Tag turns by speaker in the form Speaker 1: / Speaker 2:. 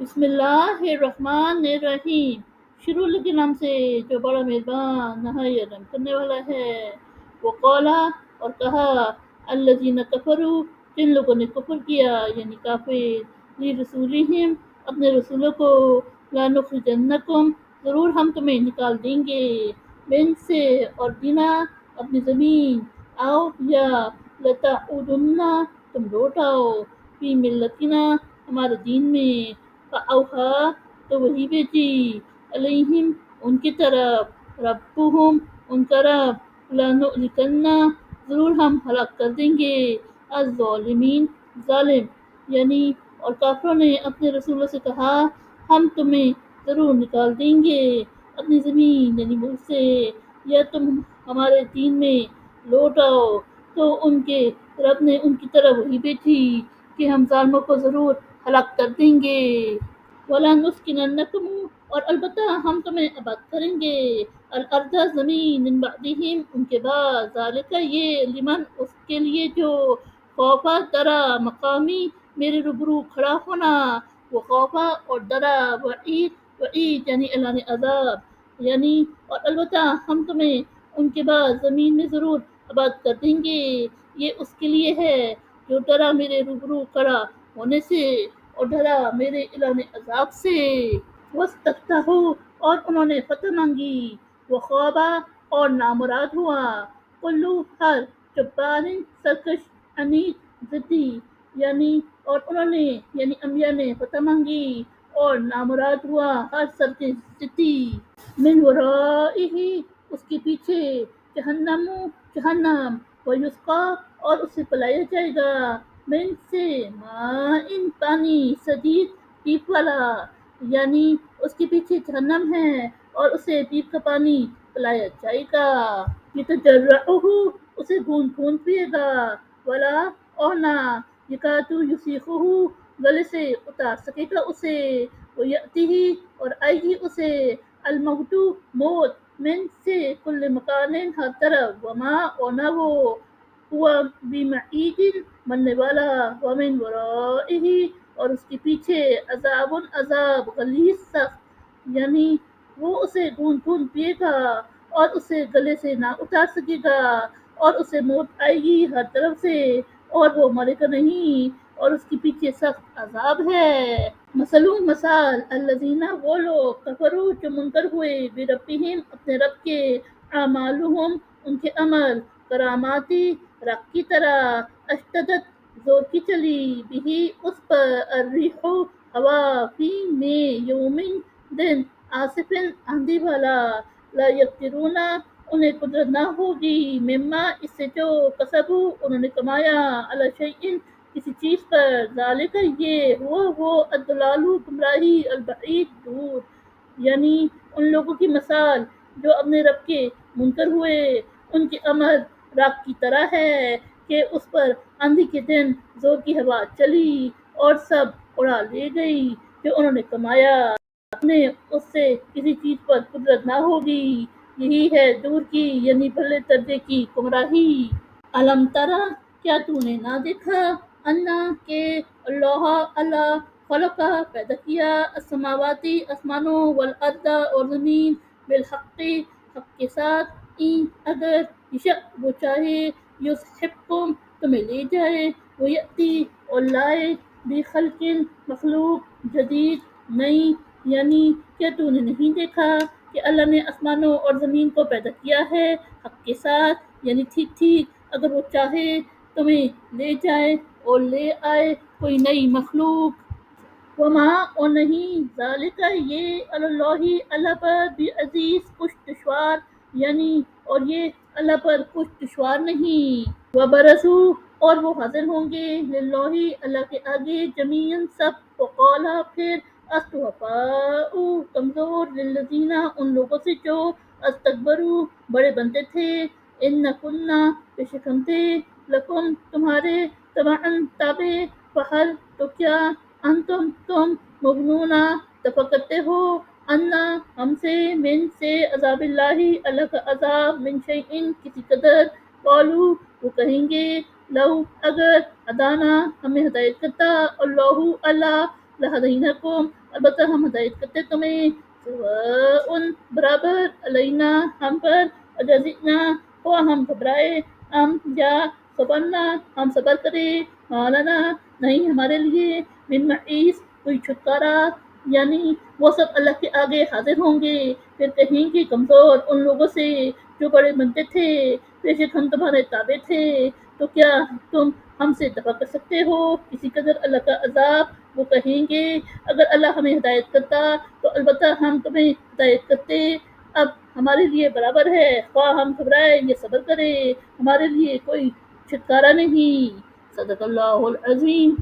Speaker 1: بسم اللہ الرحمن الرحیم، شروع اللہ کے نام سے جو بڑا مہربان نہایت رحم کرنے والا ہے۔ وقالا اور کہا الذین کفروا جن لوگوں نے کفر کیا یعنی کافر لرسولہم اپنے رسولوں کو لنخرجنکم ضرور ہم تمہیں نکال دیں گے من سے اور بنا اپنی زمین آؤ یا لتعودن تم لوٹ آؤ فی ملتنا ہمارے دین میں فاوحا تو وہی بھیجی علیہم ان کی طرف ربہم ان کا رب لنہلکن ضرور ہم ہلاک کر دیں گے الظالمین ظالم یعنی اور کافروں نے اپنے رسولوں سے کہا ہم تمہیں ضرور نکال دیں گے اپنی زمین یعنی ملک سے یا تم ہمارے دین میں لوٹ آؤ تو ان کے رب نے ان کی طرف وہی بھیجی کہ ہم ظالموں کو ضرور ہلاک کر دیں گے وَلَنُسْكِنَنَّكُمْ اور البتہ ہم تمہیں آباد کریں گے الارض زمین من بعدہم ان کے بعد ذالک یہ لمن اس کے لیے جو خوفا ڈرا مقامی میرے روبرو کھڑا ہونا وہ خوفا اور ڈرا وعید یعنی اعلان عذاب یعنی اور البتہ ہم تمہیں ان کے بعد زمین میں ضرور آباد کر دیں گے یہ اس کے لیے ہے جو ڈرا میرے روبرو کھڑا ہونے سے اور ڈرا میرے اعلان عذاب سے وَاسْتَفْتَحُوا اور انہوں نے فتح مانگی وَخَابَ اور نامراد ہوا کلو ہر جبار سرکش عنید ضدی یعنی اور انہوں نے یعنی انبیاء نے فتح مانگی اور نامراد ہوا ہر سرکش ضدی من ورائہ اس کے پیچھے جہنم ویسقا اور اسے پلایا جائے گا من سے مائن پانی شدید پیپ والا یعنی اس کے پیچھے جہنم ہے اور اسے پیپ کا پانی پلایا جائے گا یتجرعہ اسے گھونٹ گھونٹ پیے گا ولا اور نہ یکادو یسیغہ گلے سے اتار سکے گا اسے ویأتیہ اور آئے گی اسے الموت موت من سے کل مکان ہر طرف وما اور نہ وہ ہوا بمعید مرنے والا ومن ورائہ اور اس کے پیچھے عذاب غلیظ سخت یعنی وہ اسے گھونٹ گھونٹ پیے گا اور اسے گلے سے نہ اتار سکے گا اور اسے موت آئے گی ہر طرف سے اور وہ مرے گا نہیں اور اس کے پیچھے سخت عذاب ہے مثال الذین وہ لوگ کفروا جو منکر ہوئے بربہم اپنے رب کے اعمالہم ان کے عمل کراماتی رق کی طرح اشتدت زور کی چلی بھی اس پر الریح ہوا فی میں یومن دن آصفن آندھی والا لا یقدرون انہیں قدرت نہ ہوگی مما اس سے جو کسبو انہوں نے کمایا علی شیء کسی چیز پر ذالک یہ وہ الضلال گمراہی البعید دور یعنی ان لوگوں کی مثال جو اپنے رب کے منکر ہوئے ان کے عمل راک کی طرح ہے کہ اس پر آندھی کے دن زور کی ہوا چلی اور سب اڑا لے گئی جو انہوں نے کمایا اپنے اس سے کسی چیز پر قدرت نہ ہوگی یہی ہے دور کی یعنی بھلے درجے کی گمراہی علم ترا کیا تو نے نہ دیکھا انا کہ اللہ خلق پیدا کیا السماواتی آسمانوں والارض اور زمین بالحق حق کے ساتھ این اگر یشاء وہ چاہے یصحبکم تمہیں لے جائے ویأتی اور لائے بخلق مخلوق جدید نئی یعنی کیا تو نے نہیں دیکھا کہ اللہ نے آسمانوں اور زمین کو پیدا کیا ہے حق کے ساتھ یعنی ٹھیک ٹھیک اگر وہ چاہے تمہیں لے جائے اور لے آئے کوئی نئی مخلوق وما اور نہیں ذالک یہ اللہ اللہ پر بعزیز کچھ دشوار یعنی اور یہ اللہ پر کچھ دشوار نہیں وبرزوا اور وہ حاضر ہوں گے للہ اللہ کے آگے جمیعاً سب وقالا پھر الضعفاء کمزور للذین ان لوگوں سے جو استکبروا بڑے بنتے تھے ان کنا بے شک ہم تھے لکم تمہارے تبعاً تابع فہل تو کیا انتم تم مغنون دفع کرتے ہو انا ہم سے من سے عذاب اللہ اللہ کا عذاب من شیئن کسی قدر قالوا وہ کہیں گے لو اگر ہدانا ہمیں ہدایت کرتا اللہ اللہ لہدینکم، البتہ ہم ہدایت کرتے تمہیں، سواء برابر، علینا ہم پر، اجزئنا ہوا ہم گھبرائے، ہم یا صبرنا ہم صبر کرے، مالانا نہیں ہمارے لیے، من محیص کوئی چھٹکارا، یعنی وہ سب اللہ کے آگے حاضر ہوں گے، پھر کہیں گے کمزور ان لوگوں سے جو بڑے بنتے تھے، بے شک ہم تمہارے تابع تھے، تو کیا تم ہم سے دفع کر سکتے ہو کسی قدر اللہ کا عذاب؟ وہ کہیں گے اگر اللہ ہمیں ہدایت کرتا تو البتہ ہم تمہیں ہدایت کرتے، اب ہمارے لیے برابر ہے، خواہ ہم گھبرائے یا صبر کرے، ہمارے لیے کوئی چھٹکارا نہیں۔ صدق اللہ العظیم۔